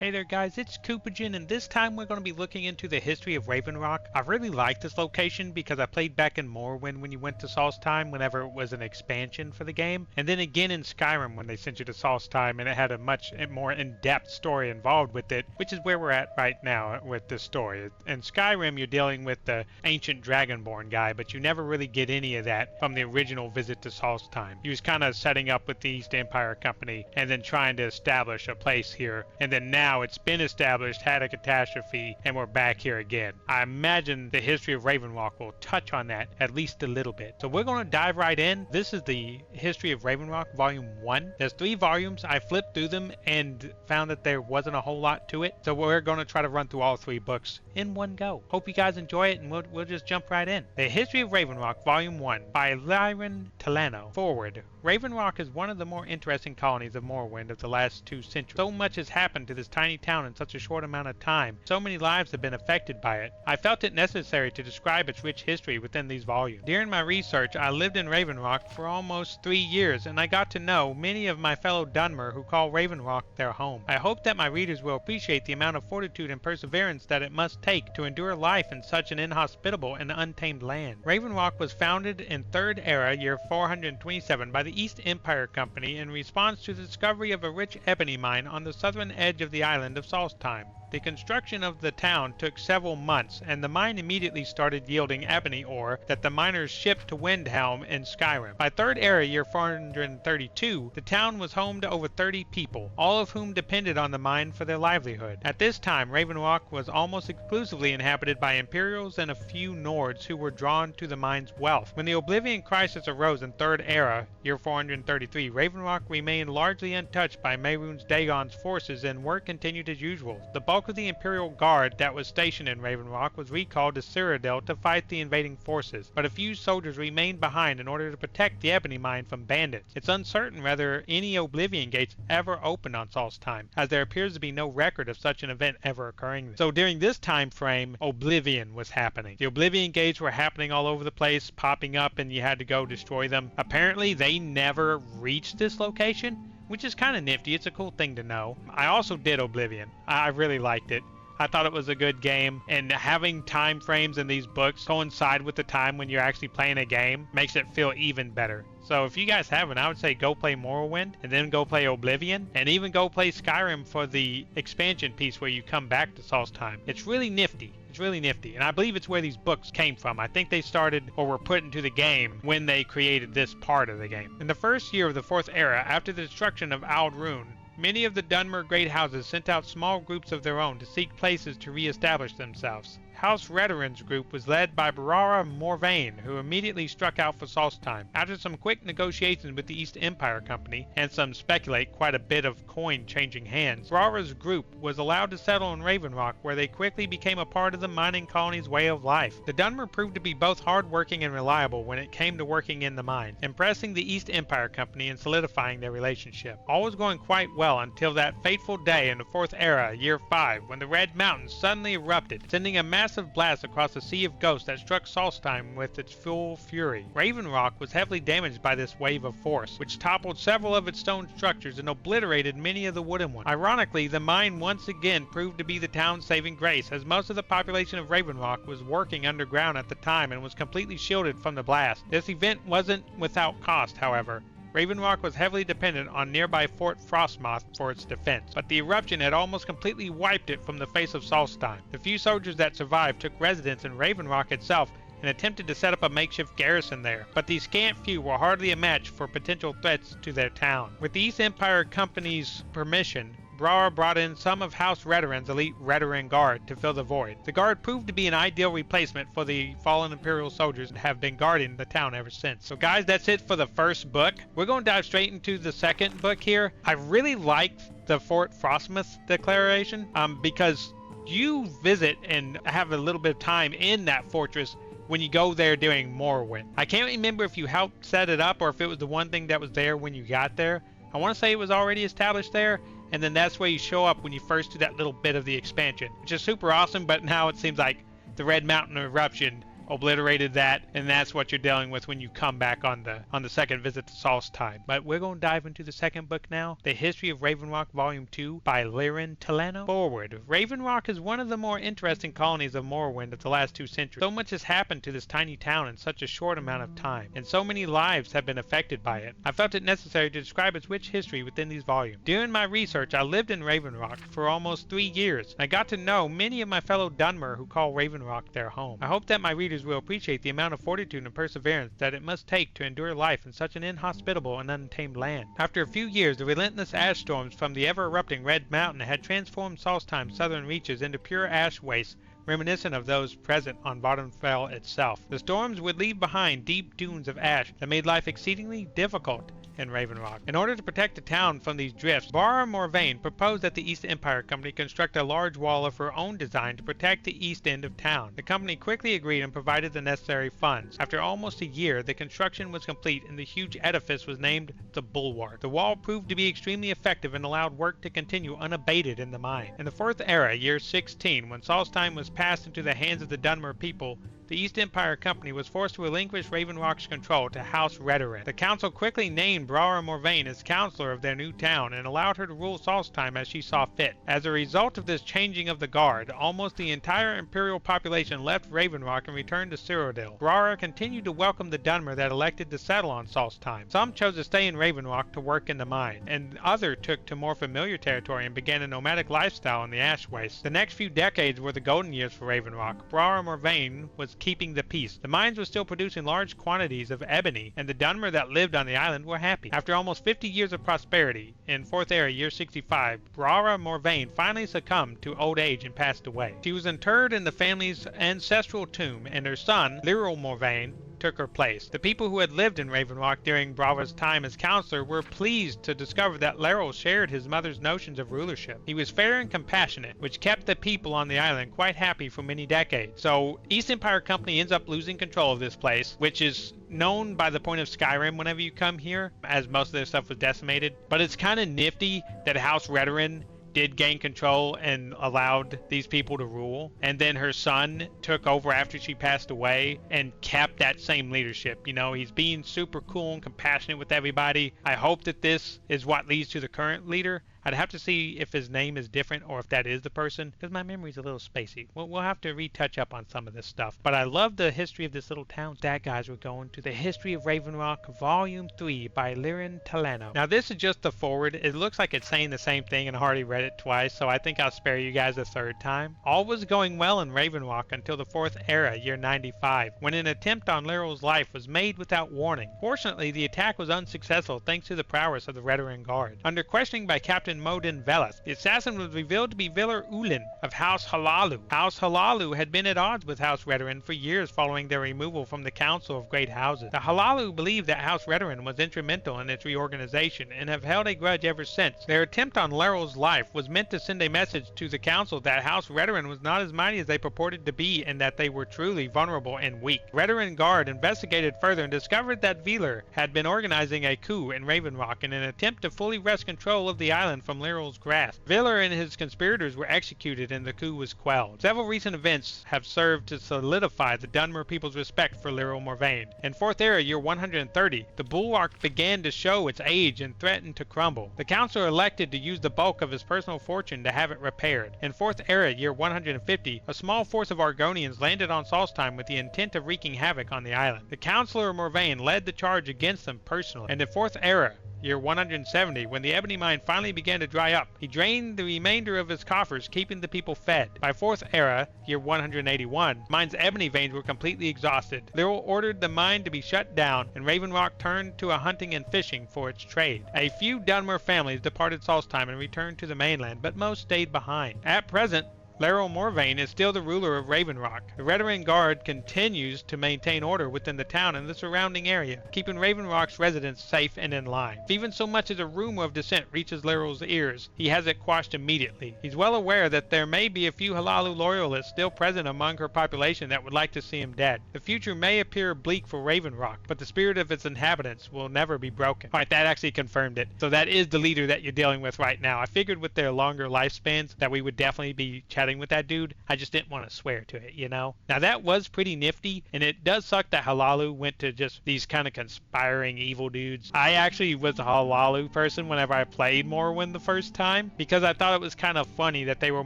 Hey there guys, it's Koopagen, and this time we're going to be looking into the history of Raven Rock. I really like this location because I played back in Morrowind when you went to Solstheim whenever it was an expansion for the game, and then again in Skyrim when they sent you to Solstheim and it had a much more in-depth story involved with it, which is where we're at right now with this story. In Skyrim you're dealing with the ancient Dragonborn guy, but you never really get any of that from the original visit to Solstheim. You was kind of setting up with the East Empire Company and then trying to establish a place here, and then now it's been established, had a catastrophe, and we're back here again. I imagine the history of Ravenlock will touch on that at least a little bit. So we're going to dive right in. This is the history of Ravenlock, Volume 1. There's 3 volumes. I flipped through them and found that there wasn't a whole lot to it. So we're going to try to run through all 3 books in one go. Hope you guys enjoy it, and we'll just jump right in. The History of Ravenlock, Volume 1 by Lyron Talano. Forward. Ravenlock is one of the more interesting colonies of Morrowind of the last 2 centuries. So much has happened to this tiny town in such a short amount of time. So many lives have been affected by it. I felt it necessary to describe its rich history within these volumes. During my research, I lived in Ravenlock for almost 3 years, and I got to know many of my fellow Dunmer who call Ravenlock their home. I hope that my readers will appreciate the amount of fortitude and perseverance that it must take to endure life in such an inhospitable and untamed land. Ravenlock was founded in 3rd Era, year 427, by the East Empire Company in response to the discovery of a rich ebony mine on the southern edge of the island of Solstheim. The construction of the town took several months, and the mine immediately started yielding ebony ore that the miners shipped to Windhelm in Skyrim. By 3rd Era, year 432, the town was home to over 30 people, all of whom depended on the mine for their livelihood. At this time, Ravenlock was almost exclusively inhabited by Imperials and a few Nords who were drawn to the mine's wealth. When the Oblivion Crisis arose in 3rd Era, year 433, Ravenlock remained largely untouched by Mehrunes Dagon's forces, and work continued as usual. The bulk of the Imperial Guard that was stationed in Ravenlock was recalled to Cyrodiil to fight the invading forces, but a few soldiers remained behind in order to protect the ebony mine from bandits. It's uncertain whether any Oblivion Gates ever opened on Solstheim, as there appears to be no record of such an event ever occurring. So during this time frame, Oblivion was happening. The Oblivion Gates were happening all over the place, popping up, and you had to go destroy them. Apparently, they never reached this location, which is kind of nifty. It's a cool thing to know. I also did Oblivion. I really liked it. I thought it was a good game, and having time frames in these books coincide with the time when you're actually playing a game makes it feel even better. So if you guys haven't, I would say go play Morrowind, and then go play Oblivion, and even go play Skyrim for the expansion piece where you come back to Solstheim. It's really nifty. It's really nifty, and I believe it's where these books came from. I think they started or were put into the game when they created this part of the game. In the first year of the 4th Era, after the destruction of Aldrune, many of the Dunmer great houses sent out small groups of their own to seek places to re-establish themselves. House Redoran's group was led by Barara Morvain, who immediately struck out for Solstheim. After some quick negotiations with the East Empire Company, and some speculate quite a bit of coin changing hands, Barara's group was allowed to settle in Ravenlock, where they quickly became a part of the mining colony's way of life. The Dunmer proved to be both hard-working and reliable when it came to working in the mines, impressing the East Empire Company and solidifying their relationship. All was going quite well until that fateful day in the 4th Era, year 5, when the Red Mountains suddenly erupted, sending a massive blast across a sea of ghosts that struck Solstheim with its full fury. Ravenlock was heavily damaged by this wave of force, which toppled several of its stone structures and obliterated many of the wooden ones. Ironically, the mine once again proved to be the town's saving grace, as most of the population of Ravenlock was working underground at the time and was completely shielded from the blast. This event wasn't without cost, however. Ravenlock was heavily dependent on nearby Fort Frostmoth for its defense, but the eruption had almost completely wiped it from the face of Solstheim. The few soldiers that survived took residence in Ravenlock itself and attempted to set up a makeshift garrison there, but these scant few were hardly a match for potential threats to their town. With the East Empire Company's permission, Brauer brought in some of House Redoran's elite Redoran Guard to fill the void. The Guard proved to be an ideal replacement for the fallen Imperial soldiers and have been guarding the town ever since. So guys, that's it for the first book. We're going to dive straight into the second book here. I really liked the Fort Frostmoth declaration because you visit and have a little bit of time in that fortress when you go there during Morrowind. I can't remember if you helped set it up or if it was the one thing that was there when you got there. I want to say it was already established there, and then that's where you show up when you first do that little bit of the expansion, which is super awesome. But now it seems like the Red Mountain eruption obliterated that, and that's what you're dealing with when you come back on the second visit to Solstheim. But we're going to dive into the second book now, The History of Ravenrock Volume 2 by Redoran House. Forward. Ravenrock is one of the more interesting colonies of Morrowind of the last 2 centuries. So much has happened to this tiny town in such a short amount of time, and so many lives have been affected by it. I felt it necessary to describe its rich history within these volumes. During my research, I lived in Ravenrock for almost 3 years. I got to know many of my fellow Dunmer who call Ravenrock their home. I hope that my readers will appreciate the amount of fortitude and perseverance that it must take to endure life in such an inhospitable and untamed land. After a few years, the relentless ash storms from the ever-erupting Red Mountain had transformed Solstheim's southern reaches into pure ash wastes, reminiscent of those present on Bottomfell itself. The storms would leave behind deep dunes of ash that made life exceedingly difficult in Ravenrock. In order to protect the town from these drifts, Brara Morvayn proposed that the East Empire Company construct a large wall of her own design to protect the east end of town. The company quickly agreed and provided the necessary funds. After almost a year, the construction was complete and the huge edifice was named the Bulwark. The wall proved to be extremely effective and allowed work to continue unabated in the mine. In the Fourth Era, year 16, when Solstheim was passed into the hands of the Dunmer people, the East Empire Company was forced to relinquish Ravenrock's control to House Redoran. The council quickly named Brara Morvayn as counselor of their new town and allowed her to rule Solstheim as she saw fit. As a result of this changing of the guard, almost the entire imperial population left Ravenrock and returned to Cyrodiil. Brara continued to welcome the Dunmer that elected to settle on Solstheim. Some chose to stay in Ravenrock to work in the mine, and others took to more familiar territory and began a nomadic lifestyle in the ash wastes. The next few decades were the golden years for Ravenrock. Brara Morvayn was keeping the peace. The mines were still producing large quantities of ebony, and the Dunmer that lived on the island were happy. After almost 50 years of prosperity, in Fourth Era, year 65, Brara Morvayn finally succumbed to old age and passed away. She was interred in the family's ancestral tomb, and her son, Lyral Morvayn, took her place. The people who had lived in Ravenrock during Brava's time as counselor were pleased to discover that Lyral shared his mother's notions of rulership. He was fair and compassionate, which kept the people on the island quite happy for many decades. So East Empire Company ends up losing control of this place, which is known by the point of Skyrim whenever you come here, as most of their stuff was decimated. But it's kind of nifty that House Redoran did gain control and allowed these people to rule, and then her son took over after she passed away and kept that same leadership. You know, he's being super cool and compassionate with everybody. I hope that this is what leads to the current leader. I'd have to see if his name is different or if that is the person, because my memory's a little spacey. We'll have to retouch up on some of this stuff. But I love the history of this little town. That, guys, we're going to The History of Ravenrock, Volume 3 by Redoran House. Now, this is just the forward. It looks like it's saying the same thing, and I already read it twice, so I think I'll spare you guys a third time. All was going well in Ravenrock until the Fourth Era, year 95, when an attempt on Lyral's life was made without warning. Fortunately, the attack was unsuccessful thanks to the prowess of the Redoran Guard. Under questioning by Captain Modin Velas, the assassin was revealed to be Villar Ulin of House Halalu. House Halalu had been at odds with House Redoran for years following their removal from the Council of Great Houses. The Halalu believed that House Redoran was instrumental in its reorganization and have held a grudge ever since. Their attempt on Lyral's life was meant to send a message to the Council that House Redoran was not as mighty as they purported to be and that they were truly vulnerable and weak. Redoran Guard investigated further and discovered that Villar had been organizing a coup in Ravenrock in an attempt to fully wrest control of the island from Lyral's grasp. Villar and his conspirators were executed and the coup was quelled. Several recent events have served to solidify the Dunmer people's respect for Lyral Morvayn. In Fourth Era, year 130, the Bulwark began to show its age and threatened to crumble. The council elected to use the bulk of his personal fortune to have it repaired. In Fourth Era, year 150, a small force of Argonians landed on Solstheim with the intent of wreaking havoc on the island. The Councilor Morvayn led the charge against them personally. And in Fourth Era, year 170, when the ebony mine finally began to dry up, he drained the remainder of his coffers, keeping the people fed. By Fourth Era, year 181, mine's ebony veins were completely exhausted. Lyral ordered the mine to be shut down, and Ravenrock turned to a hunting and fishing for its trade. A few Dunmer families departed Solstheim and returned to the mainland, but most stayed behind. At present, Lyral Morvayn is still the ruler of Ravenrock. The Redoran Guard continues to maintain order within the town and the surrounding area, keeping Ravenrock's residents safe and in line. If even so much as a rumor of dissent reaches Lyral's ears, he has it quashed immediately. He's well aware that there may be a few Halalu loyalists still present among her population that would like to see him dead. The future may appear bleak for Ravenrock, but the spirit of its inhabitants will never be broken. Alright, that actually confirmed it. So that is the leader that you're dealing with right now. I figured with their longer lifespans that we would definitely be chatting fighting with that dude, I just didn't want to swear to it, you know? Now that was pretty nifty, and it does suck that Halalu went to just these kind of conspiring evil dudes. I actually was a Halalu person whenever I played Morrowind the first time, because I thought it was kind of funny that they were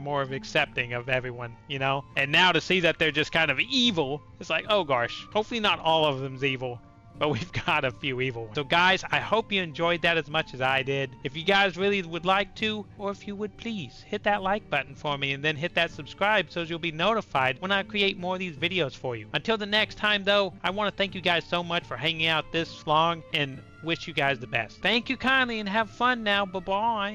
more of accepting of everyone, you know? And now to see that they're just kind of evil, it's like, oh gosh, hopefully not all of them's evil. But we've got a few evil ones. So guys, I hope you enjoyed that as much as I did. If you guys really would like to, or if you would please, hit that like button for me and then hit that subscribe so you'll be notified when I create more of these videos for you. Until the next time though, I want to thank you guys so much for hanging out this long and wish you guys the best. Thank you kindly and have fun now. Bye-bye.